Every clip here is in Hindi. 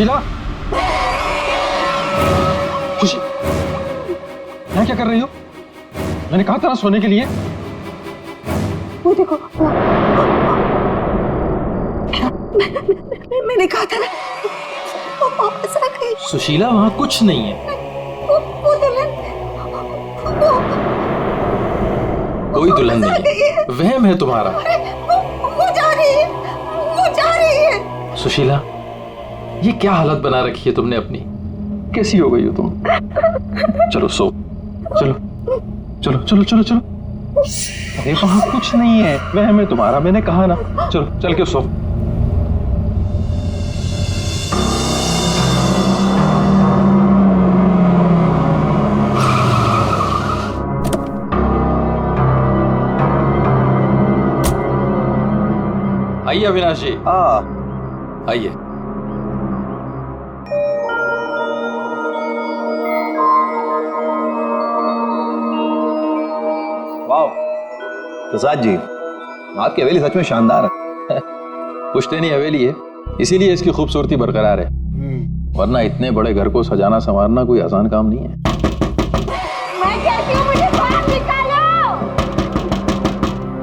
सुशीला, यहाँ क्या कर रही हो? मैंने कहा था ना सोने के लिए। वो देखो, क्या मैंने कहा था ना, वो वापस आ गई। सुशीला, वहां कुछ नहीं है। वो दुल्हन, कोई दुल्हन नहीं है, वहम है तुम्हारा। वो जा रही है, वो जा रही है। सुशीला, ये क्या हालत बना रखी है तुमने अपनी? कैसी हो गई हो तुम? चलो सो, चलो चलो चलो चलो चलो। अरे वहां कुछ नहीं है, वहम है तुम्हारा, मैंने कहा ना। चलो चल के सो। आइए अविनाश जी, आइए। वाह प्रसाद जी, आपकी हवेली सच में शानदार है। पुश्तैनी हवेली है, इसीलिए इसकी खूबसूरती बरकरार है, वरना इतने बड़े घर को सजाना संवारना कोई आसान काम नहीं है। मैं कहती हूँ मुझे बाहर निकालो।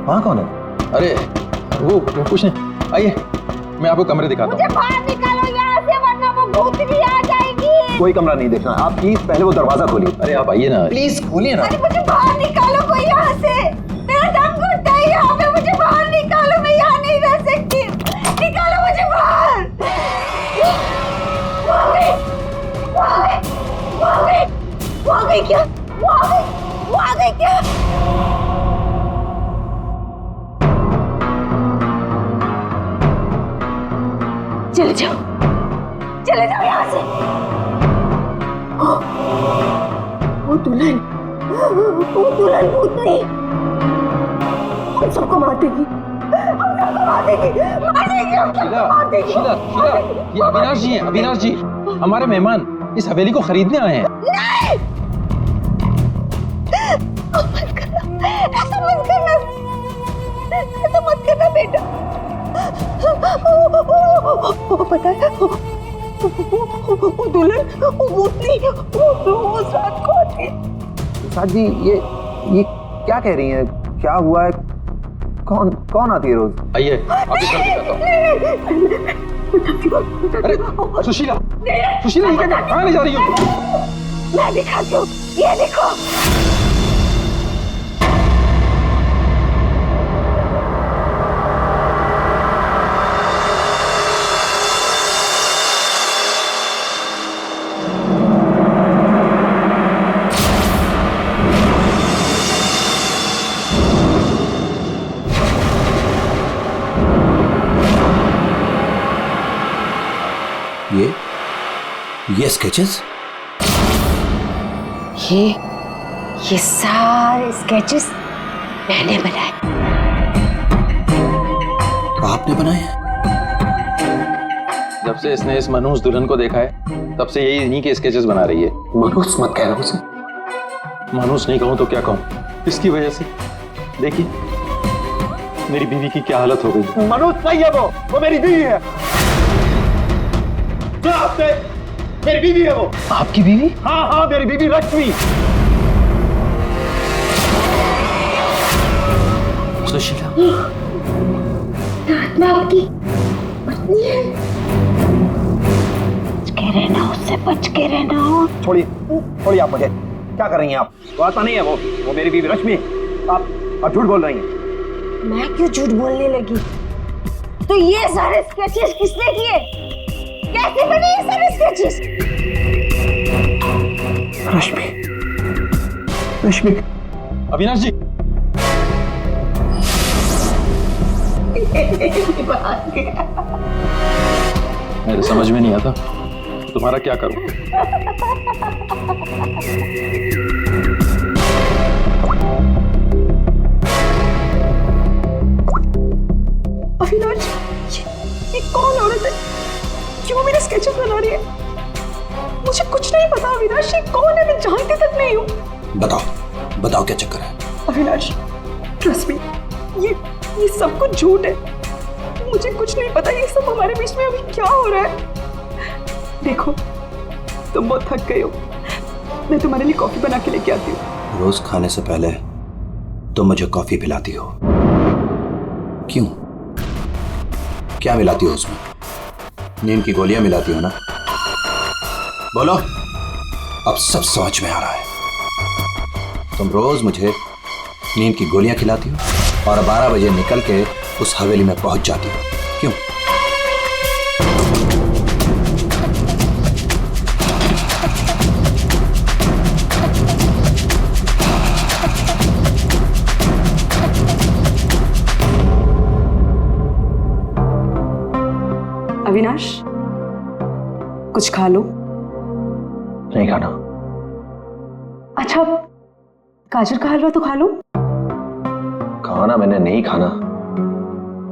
वहाँ कौन है? अरे वो कुछ नहीं, आइए मैं आपको कमरे दिखाता मुझे हूँ। बाहर निकालो यहाँ से, वरना वो भूतनी आ जाएगी। कोई कमरा नहीं देखना, आप प्लीज पहले वो दरवाजा खोलिए। अरे आप आइए ना, प्लीज खोलिए ना। अरे मुझे बाहर निकालो कोई यहाँ से, मेरा दम घुटता है यहाँ पे। मुझे बाहर निकालो, मैं यहाँ नहीं रह सकती। निकालो मुझे बाहर। वो आ गई, वो आ गई, वो आ गई, वो आ गई क्या? वो आ गई, वो आ गई क्या? चले जाओ, चले जाओ यहाँ से। वो दुल्हन भूतनी हम सबको मार देगी, हम सबको मार देगी, मार देगी, हम सबको मार देगी। शीला, शीला, ये अविनाश जी हैं, अविनाश जी हमारे मेहमान इस हवेली को खरीदने आए हैं। नहीं, मत करना, ऐसा मत करना, ऐसा मत करना बेटा। वो पता है, वो दुल्हन, वो भूतनी, वो रात को आती है। प्रसाद जी, ये क्या कह रही हैं? क्या हुआ है? कौन आती है रोज? आइए आपको घर दिखाता हूँ। अरे सुशीला, सुशीला ये क्या, कहाँ ले जा रही हो? मैं दिखाती हूँ, ये देखो। ये स्केचेस? ये सारे स्केचेस मैंने बनाए। आपने बनाए? जब से इसने इस मनहूस दुल्हन को देखा है, तब से यही इन्हीं के स्केचेस बना रही है। मनहूस मत कहना उसे। मनहूस नहीं कहूं तो क्या कहूं, इसकी वजह से देखिए मेरी बीवी की क्या हालत हो गई। मनहूस नहीं है वो मेरी बीवी है। क्या आपने? मेरी बीवी है वो। आपकी बीवी? हाँ, मेरी बीवी लक्ष्मी। सुशीला, आत्मा आपकी पत्नी है। बच के रहना, उससे बच के रहना। छोड़िए आप मुझे। क्या कर रही हैं आप? वो आत्मा नहीं है वो मेरी बीवी लक्ष्मी। आप झूठ बोल रही हैं। मैं क्यों झूठ बोलने लगी? तो ये सारे स्केचेस किसने किए? कैसे बने ये सारे स्केचेस? रश्मि। अविनाश जी। मेरे समझ में नहीं आता तुम्हारा क्या करूं। अविनाश, ये कौन औरत है? क्यों मेरे स्केचेस बना रही है? मुझे कुछ नहीं पता अविनाश, ये कौन है? मैं जानती तक नहीं हूँ। बताओ क्या चक्कर है? अविनाश, ट्रस्ट मी, ये सब कुछ झूठ है। मुझे कुछ नहीं पता ये सब हमारे बीच में अभी क्या हो रहा है। देखो तुम बहुत थक गए हो, मैं तुम्हारे लिए कॉफी बना के लेके आती हूँ। रोज खाने से पहले तुम मुझे कॉफी पिलाती हो, क्यों? क्या मिलाती हो उसमें? नींद की गोलियां मिलाती हो ना? बोलो, अब सब समझ में आ रहा है। तुम रोज मुझे नींद की गोलियां खिलाती हो और 12 बजे निकल के उस हवेली में पहुंच जाती हो, क्यों? अविनाश, कुछ खा लो। नहीं खाना। अच्छा, गाजर का हलवा तो खा लो। खाना मैंने नहीं खाना।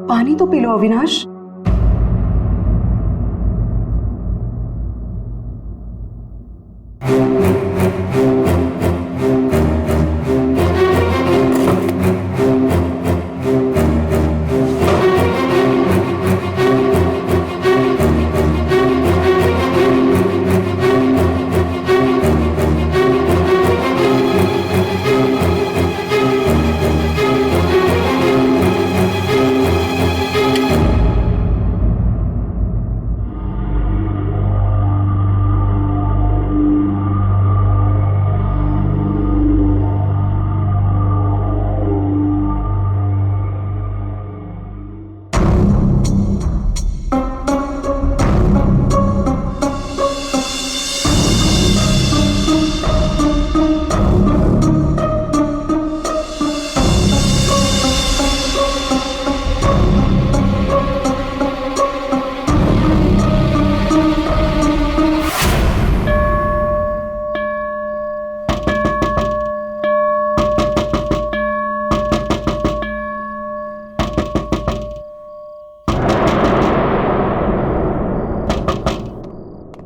पानी तो पी लो अविनाश।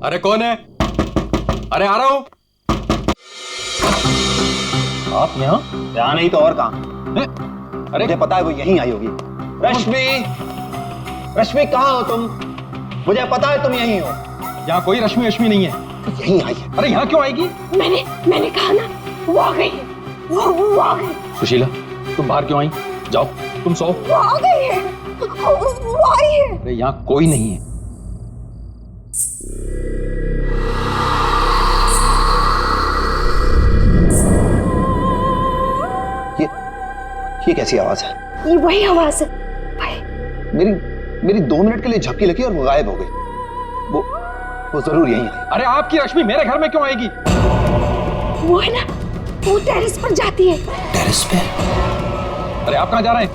अरे कौन है? अरे आ रहा हूं। आप यहाँ नहीं तो और कहाँ? अरे मुझे पता है वो यहीं आई होगी। रश्मि, रश्मि कहाँ हो तुम? मुझे पता है तुम यहीं हो। यहाँ कोई रश्मि रश्मि नहीं है। यहीं आई है। अरे यहाँ क्यों आएगी? मैंने कहा ना, वो आ गई है। वो आ गई। सुशीला, तुम बाहर क्यों आई? जाओ, तुम सो। वो आ गई है। वो आई है। अरे यहाँ कोई नहीं है। ये कैसी आवाज है? ये वही आवाज है। मेरी 2 मिनट के लिए झपकी लगी और वो गायब हो गई। वो जरूर यहीं आई। अरे आपकी रश्मि मेरे घर में क्यों आएगी? वो है ना, वो टेरेस पर जाती है। टेरेस पे? अरे आप कहाँ जा रहे हैं?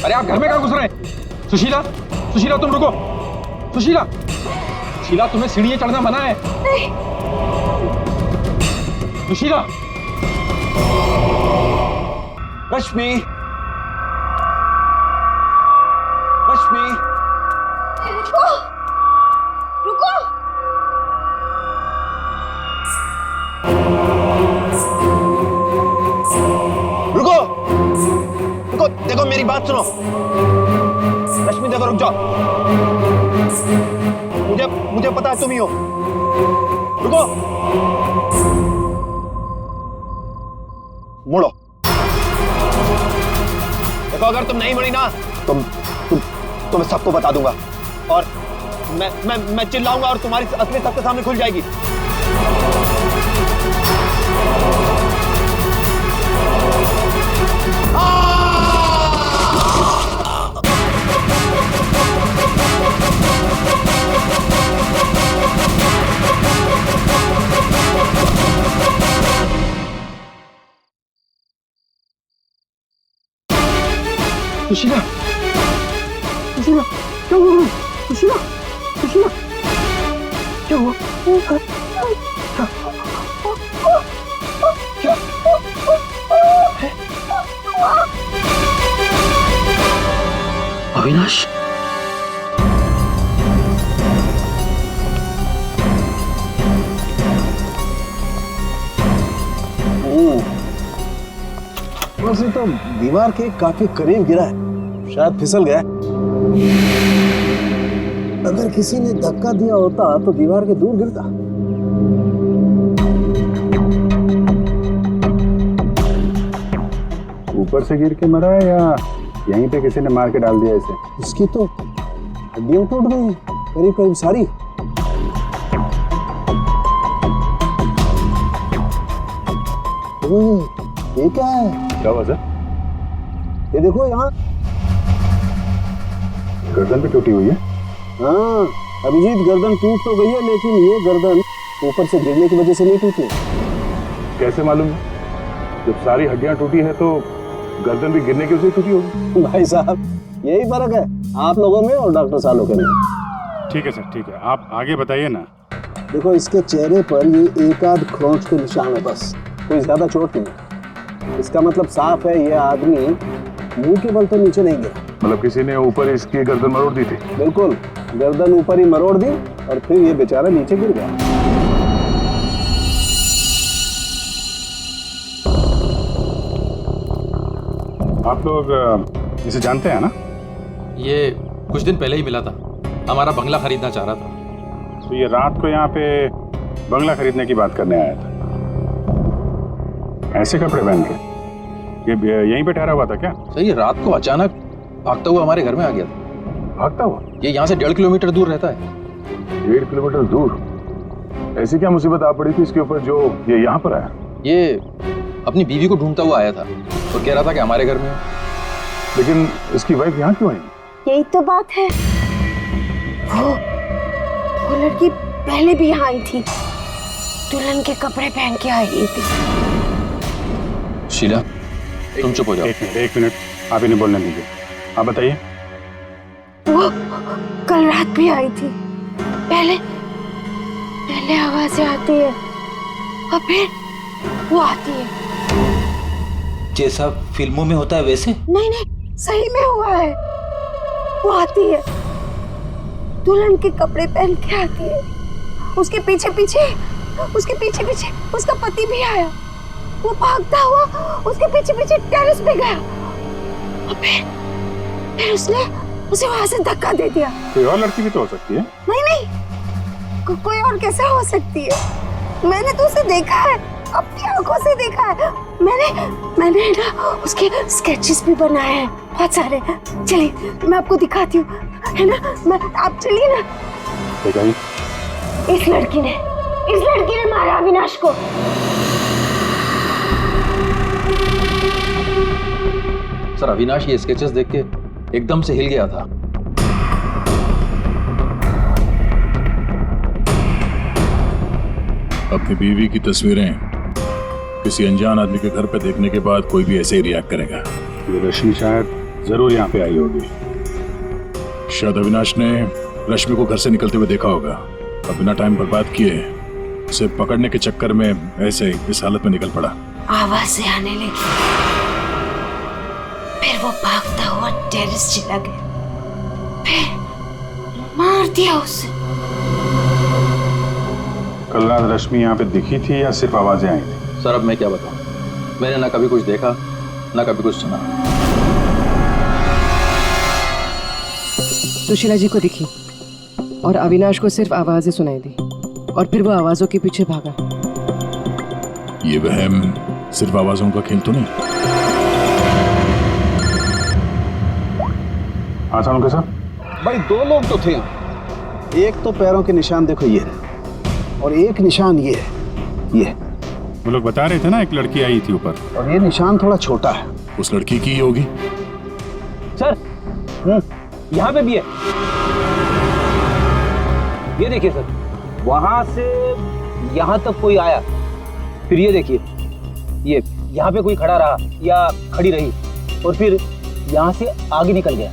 अरे आप घर में कहाँ घुस रहे हैं? सुशीला, सुशीला तुम रुको। सुशीला, सुशीला तुम्हें सीढ़ियां चढ़ना मना है। नहीं। सुशीला। रश्मि, रश्मि, रुको, रुको। रुको, रुको, देखो मेरी बात सुनो। रश्मि देखो, रुक जाओ। मुझे पता है तुम ही हो। रुको, मुड़ो। देखो अगर तुम नहीं मुड़ी ना, तो मैं सबको बता दूंगा और मैं चिल्लाऊंगा और तुम्हारी असली सबके सामने खुल जाएगी। सुशीला, सुशीला, क्या हुआ? सुशीला, सुशीला, क्या हुआ? क्या? अविनाश, वैसे तो दीवार के काफी करीब गिरा है, शायद फिसल गया। अगर किसी ने धक्का दिया होता तो दीवार के दूर गिरता। ऊपर से गिर के मरा है या यहीं पे किसी ने मार के डाल दिया इसे? इसकी तो हड्डियां टूट गई हैं, करीब करीब सारी। ओए, ये क्या है? क्या हुआ सर? ये देखो यहाँ। गर्दन भी टूटी हुई है। हाँ अभिजीत, गर्दन टूट तो गई है लेकिन ये गर्दन ऊपर से गिरने की वजह से नहीं टूटी। कैसे मालूम? जब सारी हड्डियां टूटी है तो गर्दन भी गिरने की वजह से टूटी होगी। भाई साहब यही फर्क है आप लोगों में और डॉक्टर सालों के में। ठीक है सर, ठीक है, आप आगे बताइए ना। देखो इसके चेहरे पर ये एक आध खरोंच के निशान है, बस कोई ज्यादा चोट नहीं। इसका मतलब साफ है ये आदमी मुंह के बल तो नीचे नहीं गिरा। मतलब किसी ने ऊपर इसकी गर्दन मरोड़ दी थी? बिल्कुल, गर्दन ऊपर ही मरोड़ दी और फिर ये बेचारा नीचे गिर गया। आप लोग इसे जानते हैं ना? ये कुछ दिन पहले ही मिला था, हमारा बंगला खरीदना चाह रहा था। तो ये रात को यहाँ पे बंगला खरीदने की बात करने आया था। ऐसे कपड़े पहन के ये यहीं पे ठहरा हुआ था क्या? सही है, रात को अचानक भागता हुआ हमारे घर में आ गया था। भागता हुआ? ये यहाँ से 1.5 किलोमीटर दूर रहता है। 1.5 किलोमीटर दूर? ऐसी क्या मुसीबत आ पड़ी थी इसके ऊपर जो ये यहाँ पर आया? ये अपनी बीवी को ढूंढता हुआ आया था और कह रहा था कि हमारे घर में हो। लेकिन इसकी वाइफ यहाँ क्यों आई? यही तो बात है, वो लड़की पहले भी यहाँ आई थी, दुल्हन के कपड़े पहन के आई थी। शीला तुम चुप हो जाओ। एक मिनट, आप इन्हें बोलने दीजिए। आप बताइए। वो कल रात भी आई थी, पहले आवाजें आती है और फिर वो आती है। जैसा फिल्मों में होता है वैसे? नहीं, सही में हुआ है। वो आती है, दुल्हन के कपड़े पहन के आती है, उसके पीछे पीछे उसका पति भी आया। वो भागता हुआ उसके पीछे पीछे टेरेस पे गया और फिर उसने उसे वहां से धक्का दे दिया। कोई और लड़की भी तो हो सकती है। नहीं, कोई और कैसे हो सकती है? मैंने तो उसे देखा है, अपनी आंखों से देखा है। मैंने ना उसके स्केचेस भी बनाए हैं बहुत सारे। चलिए मैं आपको दिखाती हूँ, है ना? आप चलिए ना। दिखाइए। इस लड़की ने मारा अविनाश को। सर अविनाश ये स्केचेस देख के एकदम से हिल गया था। अपनी बीवी की तस्वीरें किसी अनजान आदमी के घर पे देखने के बाद कोई भी ऐसे ही रिएक्ट करेगा। ये रश्मि शायद जरूर यहाँ पे आई होगी। शायद अविनाश ने रश्मि को घर से निकलते हुए देखा होगा और बिना टाइम बर्बाद किए उसे पकड़ने के चक्कर में ऐसे इस हालत में निकल पड़ा। आवाजें आने लगी, फिर वो भागता हुआ टेरेस चला गया, फिर मार दिया उसे। कल रात रश्मि यहाँ पे दिखी थी या सिर्फ आवाजें आई थी? सर अब मैं क्या बताऊं, मैंने ना कभी कुछ देखा ना कभी कुछ सुना। सुशीला जी को दिखी और अविनाश को सिर्फ आवाजें सुनाई दी और फिर वो आवाजों के पीछे भागा। ये वहम सिर्फ आवाजों का खेल तो नहीं? हाँ सानुका साहब। भाई 2 लोग तो थे यहाँ। एक तो पैरों के निशान देखो ये है और एक निशान ये है, ये। वो लोग बता रहे थे ना एक लड़की आई थी ऊपर, और ये निशान थोड़ा छोटा है। उस लड़की की ही होगी। सर यहाँ पे भी है, ये देखिए सर, वहां से यहाँ तक कोई आया, फिर ये देखिए, ये यहाँ पे कोई खड़ा रहा या खड़ी रही और फिर यहाँ से आगे निकल गया।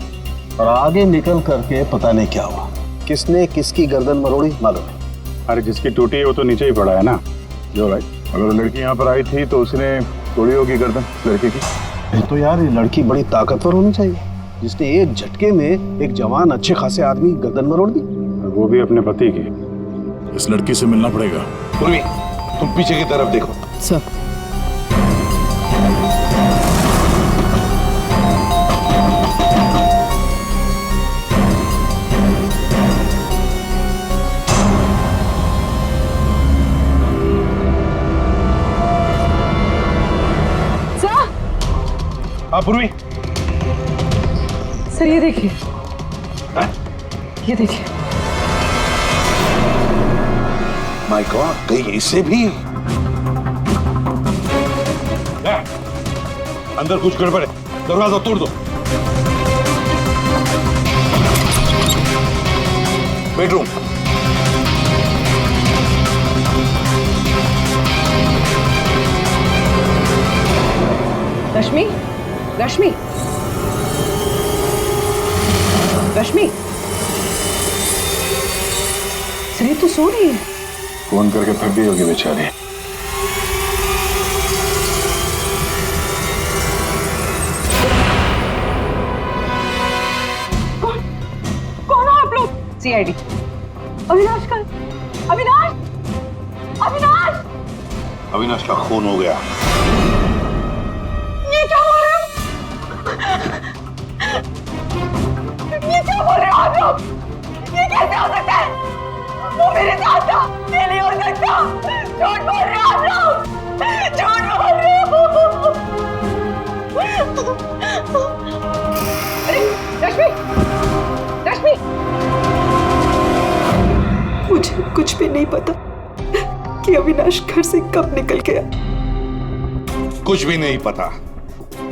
और आगे निकल करके पता नहीं क्या हुआ, किसने किसकी गर्दन मरोड़ी मालूम नहीं। अरे जिसकी टूटी है वो तो नीचे ही पड़ा है ना। जो भाई, अगर लड़की यहाँ पर आई थी तो उसने तोड़ी होगी गर्दन लड़के की। तो यार ये लड़की बड़ी ताकतवर होनी चाहिए जिसने एक झटके में एक जवान अच्छे खासे आदमी गर्दन मरोड़ दी। वो भी अपने पति की। इस लड़की से मिलना पड़ेगा। उर्मी, तुम पीछे की तरफ देखो। सर हाँ पूर्वी। सर ये देखिए, ये देखिए। माय गॉड, कहीं इससे भी अंदर कुछ गड़बड़ है, दरवाजा तोड़ दो। बेडरूम। रश्मि, रश्मि, रश्मि, सर तो सो रही है। फोन करके थक गई होगी बेचारी। कौन हो आप लोग? सीआईडी। अविनाश का, अविनाश, अविनाश, अविनाश का खून हो गया। ये क्या बोल रहे हो? ये क्या बोल रहे हो आप लोग? ये कैसे हो सकता है? वो मेरे साथ था, ये नहीं हो सकता। झूठ बोल रहे हो आप लोग, झूठ बोल रहे हो। अरे रश्मि, रश्मि, मुझे कुछ भी नहीं पता कि अविनाश घर से कब निकल गया। कुछ भी नहीं पता।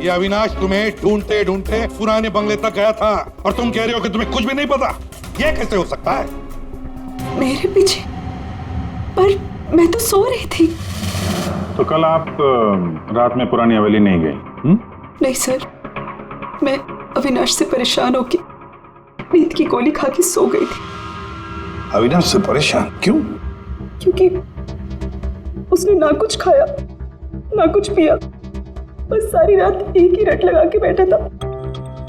ये अविनाश तुम्हें ढूंढते ढूंढते पुराने बंगले तक गया था और तुम कह रहे हो कि तुम्हें कुछ भी नहीं पता। ये कैसे हो सकता है? मेरे पीछे? पर मैं तो सो रही थी। तो कल आप रात में पुरानी हवेली नहीं गई? नहीं सर, मैं अविनाश से परेशान होकर नींद की गोली खा के सो गई थी। अविनाश से परेशान क्यों? क्योंकि उसने ना कुछ खाया ना कुछ पिया, बस सारी रात एक ही रट लगा के बैठा था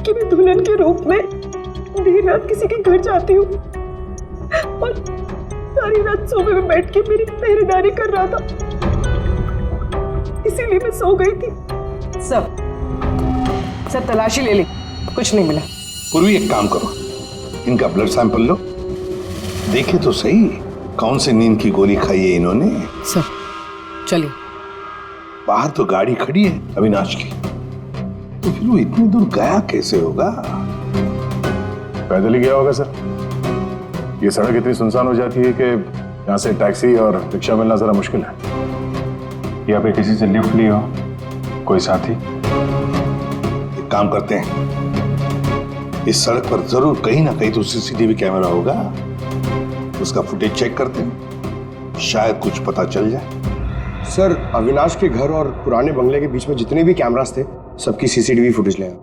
कि मैं दुल्हन के रूप में देर रात किसी के घर जाती हूँ, और सारी रात सोफे में बैठ के मेरी पहरेदारी कर रहा था। इसीलिए मैं सो गई थी। सब तलाशी ले ली, कुछ नहीं मिला। पूर्वी एक काम करो, इनका ब्लड सैंपल लो, देखे तो सही कौन से नींद की गोली खाई है इन्होंने। सर चलिए। बाहर तो गाड़ी खड़ी है अविनाश की, तो फिर वो इतनी दूर गया कैसे होगा? पैदल ही गया होगा सर। ये सड़क इतनी सुनसान हो जाती है कि यहाँ से टैक्सी और रिक्शा मिलना जरा मुश्किल है। या फिर किसी से लिफ्ट ली हो, कोई साथी। एक काम करते हैं, इस सड़क पर जरूर कहीं ना कहीं तो सीसीटीवी कैमरा होगा, उसका फुटेज चेक करते हैं, शायद कुछ पता चल जाए। सर, अविनाश के घर और पुराने बंगले के बीच में जितने भी कैमरास थे सबकी सीसीटीवी फुटेज ले आए।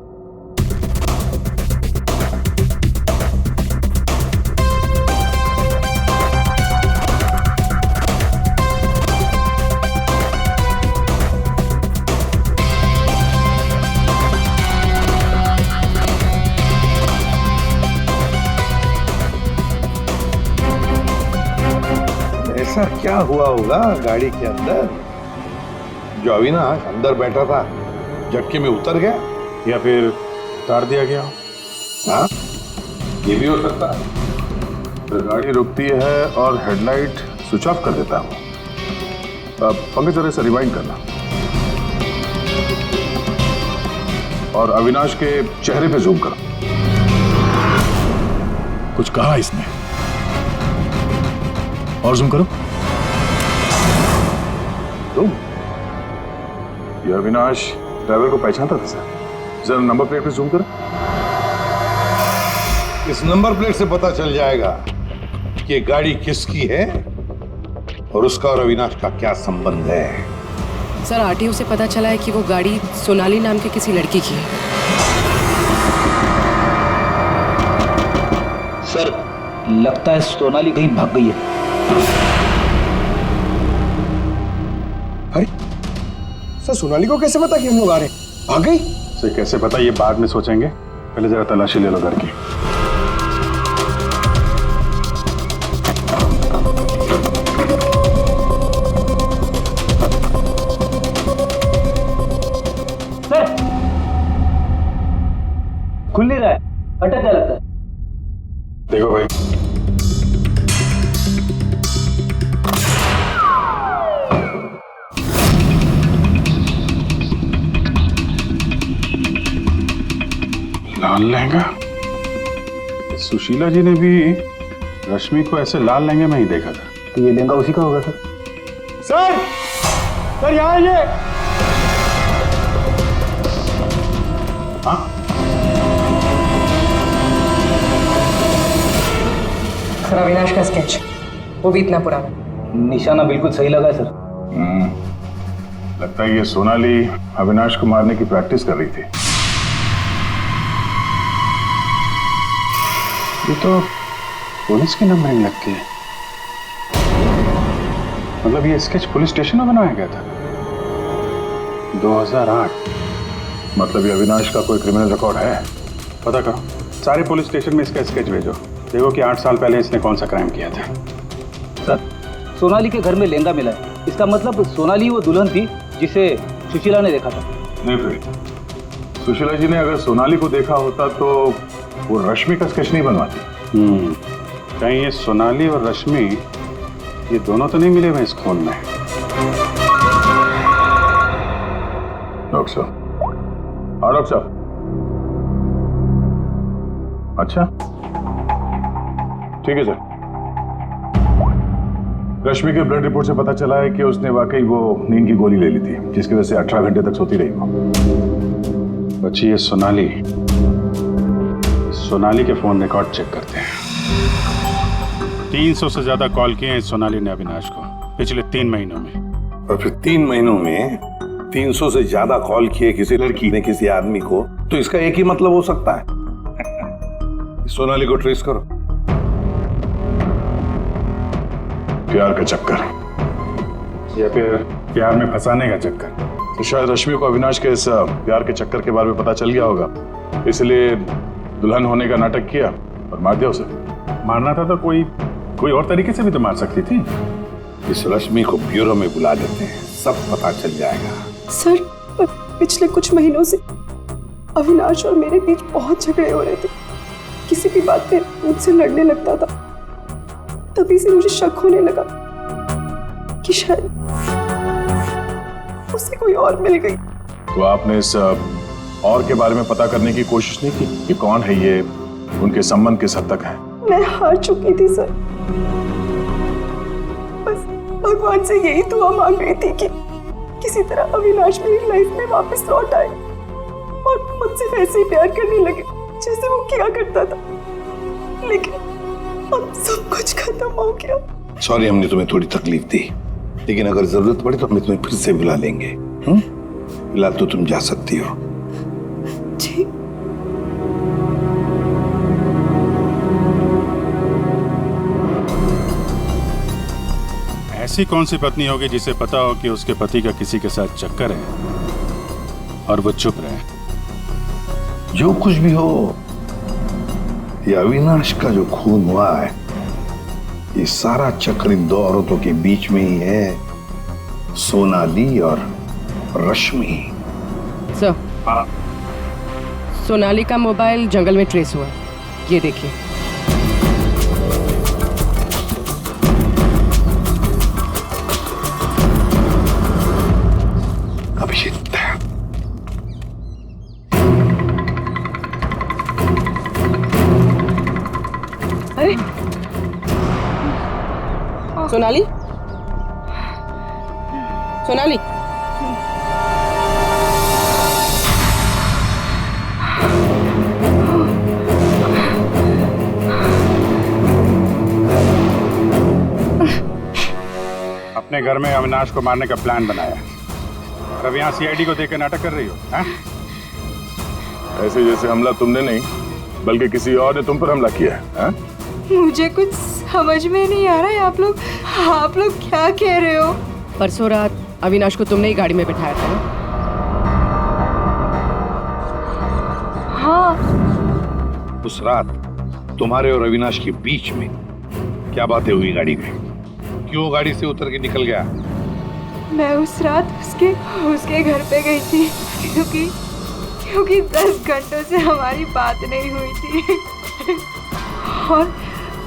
ऐसा क्या हुआ होगा गाड़ी के अंदर जो अविनाश अंदर बैठा था झटके में उतर गया, या फिर उतार दिया गया। हाँ ये भी हो सकता है। तो गाड़ी रुकती है और हेडलाइट स्विच ऑफ कर देता हूँ। पंकज जरा से रिवाइंड करना और अविनाश के चेहरे पे जूम करो। कुछ कहा इसने? और जूम करो। तुम ये अविनाश ड्राइवर को पहचानता था सर। जरा नंबर प्लेट पे जूम करो। इस नंबर प्लेट से पता चल जाएगा कि ये गाड़ी किसकी है और उसका और अविनाश का क्या संबंध है। सर आरटीओ से पता चला है कि वो गाड़ी सोनाली नाम के किसी लड़की की है। सर लगता है सोनाली कहीं भाग गई है। अरे सर, सोनाली को कैसे पता कि हम लोग आ रहे हैं? भाग गई? सर कैसे पता, ये बाद में सोचेंगे, पहले जरा तलाशी ले लो घर की। सर खुल नहीं रहा है, अटक गया लगता है। देखो भाई, लाल लहंगा? सुशीला जी ने भी रश्मि को ऐसे लाल लहंगे में ही देखा था। तो ये लहंगा उसी का होगा सर। सर यहाँ आइए। हाँ सर, अविनाश का स्केच, वो भी इतना पुराना। निशाना बिल्कुल सही लगा है सर। लगता है ये सोनाली अविनाश को मारने की प्रैक्टिस कर रही थी। ये तो पुलिस की नंबरिंग लगती है। मतलब ये स्केच पुलिस स्टेशन में बनाया गया था 2008। मतलब ये अविनाश का कोई क्रिमिनल रिकॉर्ड है? पता करो, सारे पुलिस स्टेशन में इसका स्केच भेजो, देखो कि 8 साल पहले इसने कौन सा क्राइम किया था। सर, सोनाली के घर में लहंगा मिला है, इसका मतलब सोनाली वो दुल्हन थी जिसे सुशीला ने देखा था। नहीं फिर सुशीला जी ने अगर सोनाली को देखा होता तो वो रश्मि का स्केच नहीं बनवाती। कहीं ये सोनाली और रश्मि ये दोनों तो नहीं मिले हुए इस खून में? डॉक्टर साहब। हाँ डॉक्टर साहब। अच्छा ठीक है सर। रश्मि के ब्लड रिपोर्ट से पता चला है कि उसने वाकई वो नींद की गोली ले ली थी, जिसकी वजह से 18 घंटे तक सोती रही वो। बच्ची ये सोनाली के फोन रिकॉर्ड चेक करते हैं। 300 से ज्यादा कॉल किए हैं सोनाली ने अविनाश को पिछले 3 महीनों में। और फिर 3 महीनों में 300 से ज्यादा कॉल किए किसी लड़की ने किसी आदमी को, तो इसका एक ही मतलब हो सकता है। सोनाली को ट्रेस करो। प्यार का चक्कर या फिर प्यार में फंसाने का चक्कर। तो शायद रश्मि को अविनाश के इस प्यार के चक्कर के बारे में पता चल गया होगा, इसलिए दुल्हन होने का नाटक किया और मार दिया उसे। मारना था तो कोई और तरीके से भी तो मार सकती थी। इस रश्मि को ब्यूरो में बुला देते हैं, सब पता चल जाएगा। सर, पिछले कुछ महीनों से अविनाश और मेरे बीच बहुत झगड़े हो रहे थे। किसी भी बात पे मुझसे लड़ने लगता था। तभी से मुझे शक होने लगा कि शायद उसे कोई और मिल गई। तो आपने इस और के बारे में पता करने की कोशिश नहीं की कि कौन है ये, उनके संबंध किस हद तक है? मैं हार चुकी थी सर। बस भगवान से यही दुआ मांग रही थी कि किसी तरह अविनाश मेरी लाइफ में वापस लौट आए और मुझसे वैसे ही प्यार करने लगे जैसे वो किया करता था। लेकिन अब सब कुछ खत्म हो गया। सॉरी हमने तुम्हें थोड़ी तकलीफ दी, लेकिन अगर जरूरत पड़े तो हम तुम्हें फिर से बुला लेंगे। फिलहाल तो तुम जा सकती हो। जी। ऐसी कौन सी पत्नी होगी जिसे पता हो कि उसके पति का किसी के साथ चक्कर है और वो चुप रहे? जो कुछ भी हो, ये अविनाश का जो खून हुआ है, ये सारा चक्र इन 2 औरतों के बीच में ही है, सोनाली और रश्मि। सर, सोनाली का मोबाइल जंगल में ट्रेस हुआ, ये देखिए। अभिषेक, अरे सोनाली, सोनाली, अपने घर में अविनाश को मारने का प्लान बनाया और अब यहाँ सीआईडी को देकर नाटक कर रही हो? ऐसे जैसे हमला तुमने नहीं बल्कि किसी और ने तुम पर हमला किया है। मुझे कुछ समझ में नहीं आ रहा है। आप लोग क्या कह रहे हो? परसों रात अविनाश को तुमने ही गाड़ी में बिठाया था ना? हाँ। उस रात तुम्हारे और अविनाश के बीच में क्या बातें हुई गाड़ी में? क्यों गाड़ी से उतर के निकल गया? मैं उस रात उसके घर पे गई थी क्योंकि 10 घंटों से हमारी बात नहीं हुई थी और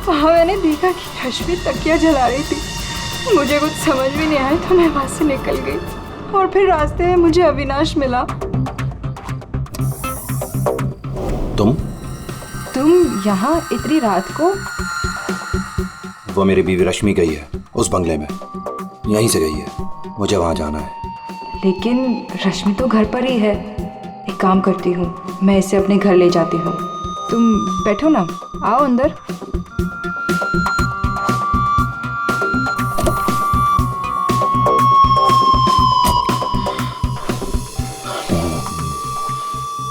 वहाँ मैंने देखा कि रश्मि तकिया जला रही थी। मुझे कुछ समझ भी नहीं आया तो मैं वहाँ से निकल गई और फिर रास्ते में मुझे अविनाश मिला। तुम यहाँ इतनी रात को? वो मेरी बीवी रश्मि गई है उस बंगले में, यहीं से गई है, मुझे वहां जाना है। लेकिन रश्मि तो घर पर ही है। एक काम करती हूँ, मैं इसे अपने घर ले जाती हूँ। तुम बैठो ना, आओ अंदर।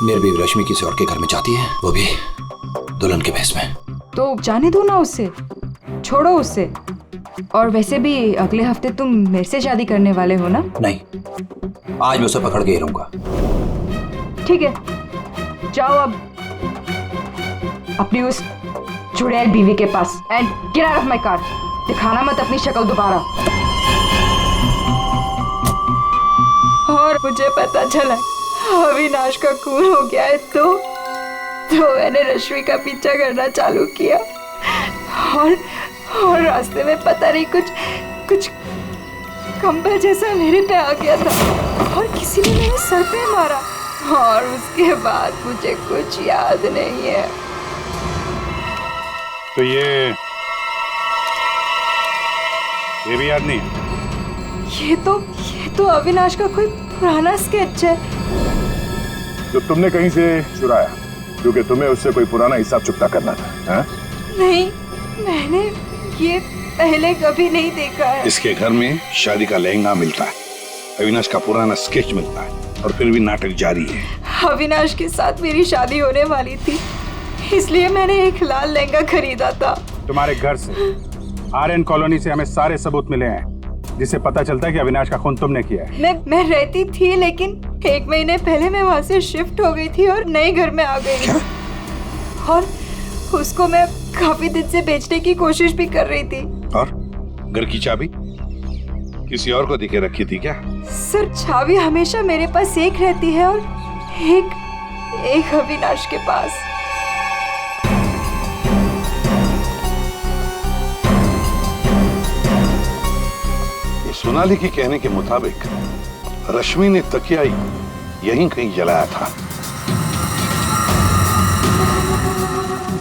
मेरी बीवी रश्मि किसी और के घर में जाती है, वो भी दुल्हन के भेष में। तो जाने दो ना उसे, छोड़ो उससे। और वैसे भी अगले हफ्ते तुम मेरे से शादी करने वाले हो ना? नहीं, आज मैं उसे पकड़ के ही रहूंगा। ठीक है, जाओ अब अपनी उस चुड़ैल बीवी के पास and get out of my car. दिखाना मत अपनी शक्ल दोबारा। और मुझे पता चला अविनाश का खून हो गया है तो मैंने रश्मि का पीछा करना चालू किया और रास्ते में पता नहीं कुछ कंबल जैसा मेरे पे आ गया था और किसी ने मेरे सर पे मारा और उसके बाद मुझे कुछ याद नहीं है। तो ये भी याद नहीं है? ये तो अविनाश का कोई पुराना स्केच है जो तुमने कहीं से चुराया, क्योंकि तुम्हें उससे कोई पुराना हिसाब चुकता करना था। हा? नहीं, मैंने ये पहले कभी नहीं देखा है। इसके घर में शादी का लहंगा मिलता है, अविनाश का पुराना स्केच मिलता है और फिर भी नाटक जारी है। अविनाश के साथ मेरी शादी होने वाली थी, इसलिए मैंने एक लाल लहंगा खरीदा था। तुम्हारे घर से आर्यन कॉलोनी से हमें सारे सबूत मिले हैं जिससे पता चलता है कि अविनाश का खून तुमने किया है। मैं रहती थी, लेकिन 1 महीने पहले मैं वहाँ से शिफ्ट हो गई थी और नए घर में आ गई। और उसको मैं काफी दिन से बेचने की कोशिश भी कर रही थी। और घर की चाबी किसी और को दिखे रखी थी क्या? सर, चाबी हमेशा मेरे पास एक रहती है और एक अविनाश के पास। सोनाली के कहने के मुताबिक रश्मि ने तकिया यहीं कहीं जलाया था।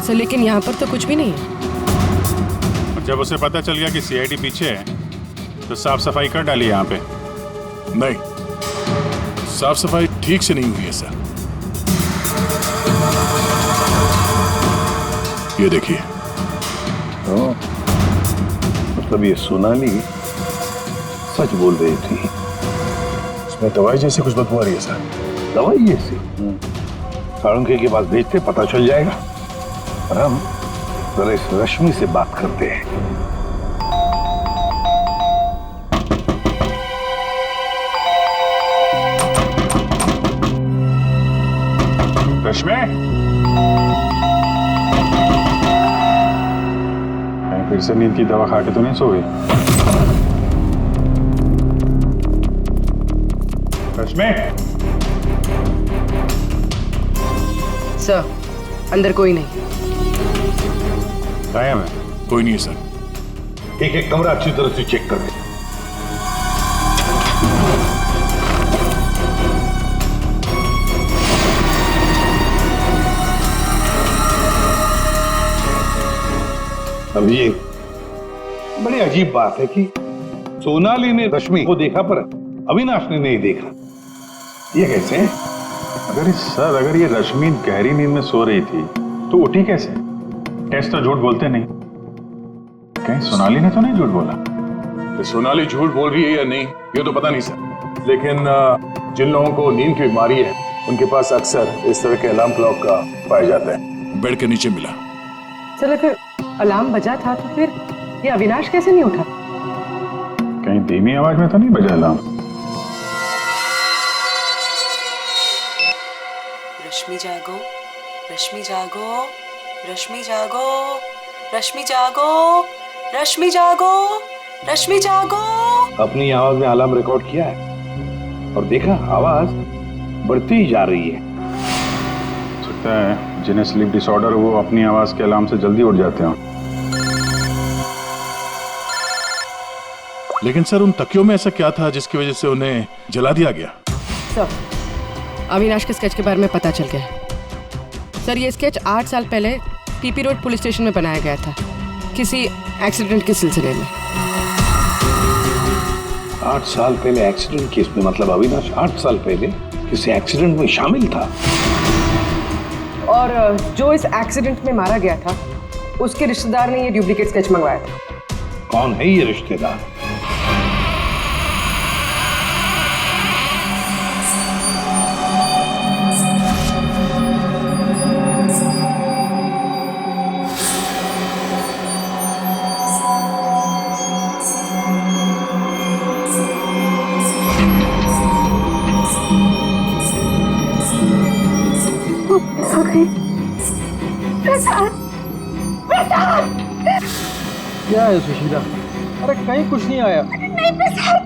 सर, लेकिन यहाँ पर तो कुछ भी नहीं है। जब उसे पता चल गया कि सीआईडी पीछे है तो साफ सफाई कर डाली यहाँ पे। नहीं, साफ सफाई ठीक से नहीं हुई है सर। ये देखिए। मतलब ये सोनाली सच बोल रही थी। इसमें दवाई जैसी कुछ बदबू आ रही है सर। दवाई जैसी? साळुंखे के पास भेजते, पता चल जाएगा। और हम जरा इस रश्मि से बात करते हैं। रश्मि, फिर से नींद की दवा खा के तो नहीं सो गई? रश्मि, सर, अंदर कोई नहीं। गायब है? कोई नहीं है सर। एक कमरा अच्छी तरह से चेक कर ले। अब ये बड़ी अजीब बात है कि सोनाली ने रश्मि को देखा पर अविनाश ने नहीं देखा। ये कैसे? अगर ये रश्मि गहरी नींद में सो रही थी तो उठी कैसे? टेस्ट तो झूठ बोलते नहीं। कहीं सोनाली ने तो नहीं झूठ बोला? कि सोनाली झूठ बोल रही है या नहीं ये तो पता नहीं सर, लेकिन जिन लोगों को नींद की बीमारी है उनके पास अक्सर इस तरह के अलार्म क्लॉक का पाया जाता है। बेड के नीचे मिला। सर, अगर अलार्म बजा था तो फिर ये अविनाश कैसे नहीं उठा? कहीं धीमी आवाज में तो नहीं बजा अलार्म? रश्मि जागो, रश्मि जागो, रश्मि जागो, रश्मि जागो, रश्मि जागो, रश्मि जागो। अपनी आवाज में अलार्म रिकॉर्ड किया है और देखा आवाज बढ़ती ही जा रही है। सकता है जिन्हें स्लीप डिसऑर्डर वो अपनी आवाज के अलार्म से जल्दी उठ जाते हैं। लेकिन सर, उन तकियों में ऐसा क्या था जिसकी वजह से उन्हें जला दिया गया? सर, अविनाश के स्केच के बारे में पता चल गया है। सर ये स्केच 8 साल पहले पीपी रोड पुलिस स्टेशन में बनाया गया था, किसी एक्सीडेंट के सिलसिले में। 8 साल पहले एक्सीडेंट केस में, मतलब अविनाश 8 साल पहले किसी एक्सीडेंट में शामिल था। और जो इस एक्सीडेंट में मारा गया था उसके रिश्तेदार ने ये डुप्लीकेट स्केच मंगवाया था। कौन है ये रिश्तेदार? क्या है सुशीला? अरे कहीं कुछ नहीं आया। नहीं प्रसाद,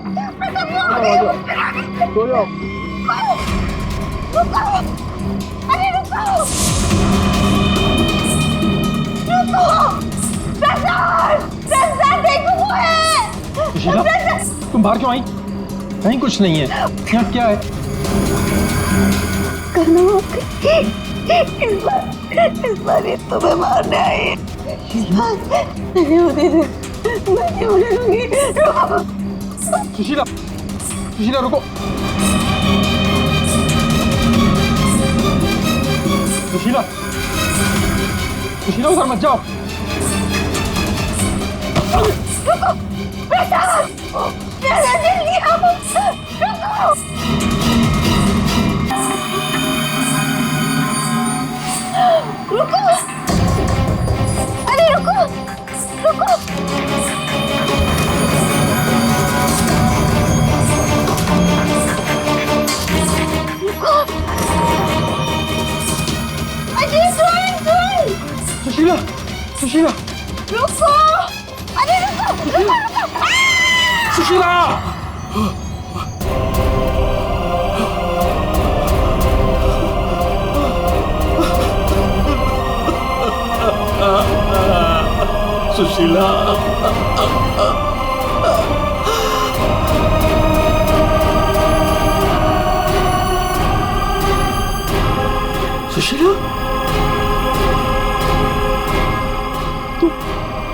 सो जाओ। रुको, अरे रुको, प्रसाद, प्रसाद देखो वो है। सुशीला तुम बाहर क्यों आई? कहीं कुछ नहीं है। यहाँ क्या है? इस बार ये तुम्हें मारने आई है। नहीं होती थी, मैं नहीं होने दूंगी। सुशीला, सुशीला रुको। सुशीला, सुशीला उधर मत जाओ। रुको, प्रसाद, प्रसाद जल्दी आओ, रुको। रुको, अरे रुको, रुको। रुको, अरे सुन। सुशीला, सुशीला, रुको, अरे रुको, रुको, रुको। सुशीला! सुशीला, सुशीला,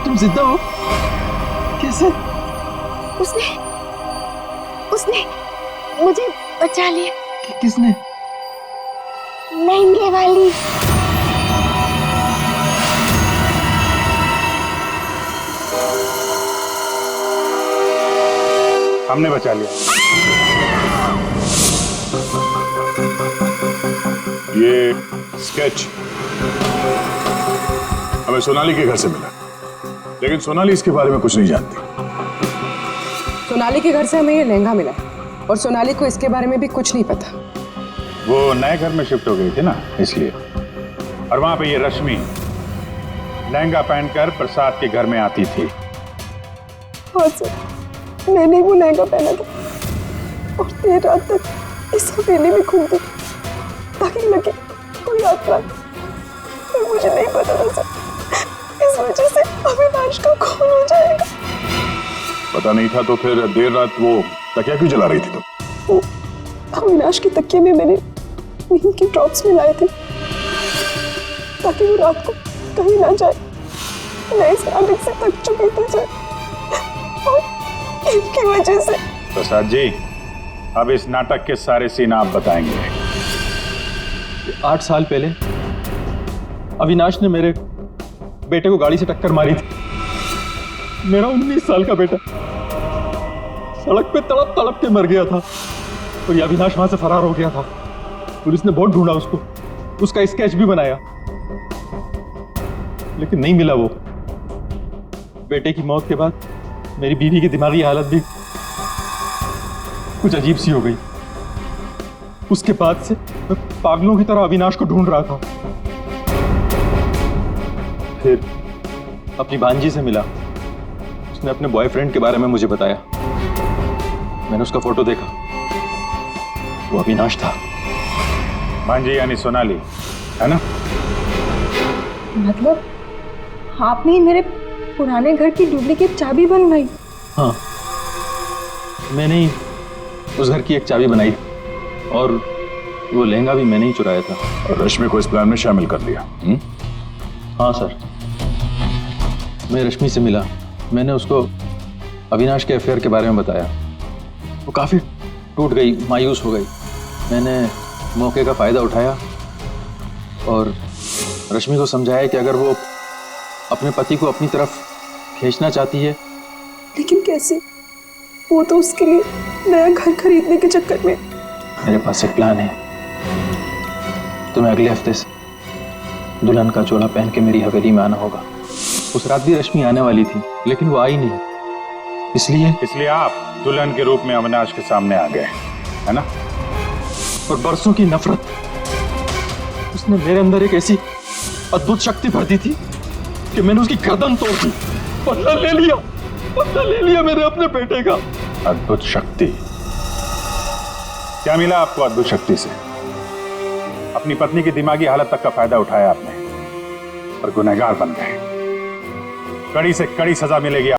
तुम जिंदा हो? कैसे? उसने मुझे बचा लिया। किसने? लहंगे वाली। हमने बचा लिया। ये स्केच हमें सोनाली के घर से मिला, लेकिन सोनाली इसके बारे में कुछ नहीं जानती। सोनाली के घर से हमें ये लहंगा मिला और सोनाली को इसके बारे में भी कुछ नहीं पता। वो नए घर में शिफ्ट हो गई थी ना, इसलिए। और वहां पे ये रश्मि लहंगा पहनकर प्रसाद के घर में आती थी। हाँ सर, मैंने वो लहंगा पहना था और देर रात तक इस हवेली में घूमती ताकि लगे कोई आत्मा, पर मुझे नहीं पता था सर, इस वजह से अविनाश का खून हो जाएगा। पता नहीं था तो फिर देर रात वो तकिया क्यों जला रही थी तुम? वो अविनाश के तकिए में मैंने नींद की ड्रॉप्स मिलाए थे ताकि वो रात को कहीं ना जाए। मैं इस आदत से थक चुकी थी सर, और इनकी वजह से। प्रसाद जी, अब इस नाटक के सारे सीन आप बताएंगे। 8 साल पहले अविनाश ने मेरे बेटे को गाड़ी से टक्कर मारी थी। मेरा 19 साल का बेटा सड़क पे तड़प तड़प के मर गया था और ये अविनाश वहां से फरार हो गया था। पुलिस ने बहुत ढूंढा उसको, उसका स्केच भी बनाया, लेकिन नहीं मिला वो। बेटे की मौत के बाद मेरी बीवी की दिमागी हालत भी कुछ अजीब सी हो गई। उसके बाद से मैं पागलों की तरह अविनाश को ढूंढ रहा था। फिर अपनी भांजी से मिला, उसने अपने बॉयफ्रेंड के बारे में मुझे बताया। मैंने उसका फोटो देखा, वो अविनाश था। भांजी यानी सोनाली, है ना? मतलब आपने ही मेरे पुराने घर की डुप्लीकेट चाबी बनवाई? हाँ, मैंने ही उस घर की एक चाबी बनाई और वो लहंगा भी मैंने ही चुराया था। और रश्मि को इस प्लान में शामिल कर लिया। हाँ सर, मैं रश्मि से मिला, मैंने उसको अविनाश के अफेयर के बारे में बताया। वो काफ़ी टूट गई, मायूस हो गई। मैंने मौके का फ़ायदा उठाया और रश्मि को समझाया कि अगर वो अपने पति को अपनी तरफ खींचना चाहती है। लेकिन कैसे? वो तो उसके लिए नया घर खरीदने के चक्कर में। मेरे पास एक प्लान है। तुम्हें अगले हफ्ते से दुल्हन का जोड़ा पहन के मेरी हवेली में आना होगा। उस रात भी रश्मि आने वाली थी, लेकिन वो आई नहीं। इसलिए आप दुल्हन के रूप में अविनाश के सामने आ गए, है ना? और बरसों की नफरत, उसने मेरे अंदर एक ऐसी अद्भुत शक्ति भर दी थी कि मैंने उसकी गर्दन तोड़ दी। बदला ले लिया मेरे अपने बेटे का। अद्भुत शक्ति? क्या मिला आपको अद्भुत शक्ति से? अपनी पत्नी की दिमागी हालत तक का फायदा उठाया आपने और गुनहगार बन गए। कड़ी से कड़ी सजा मिलेगी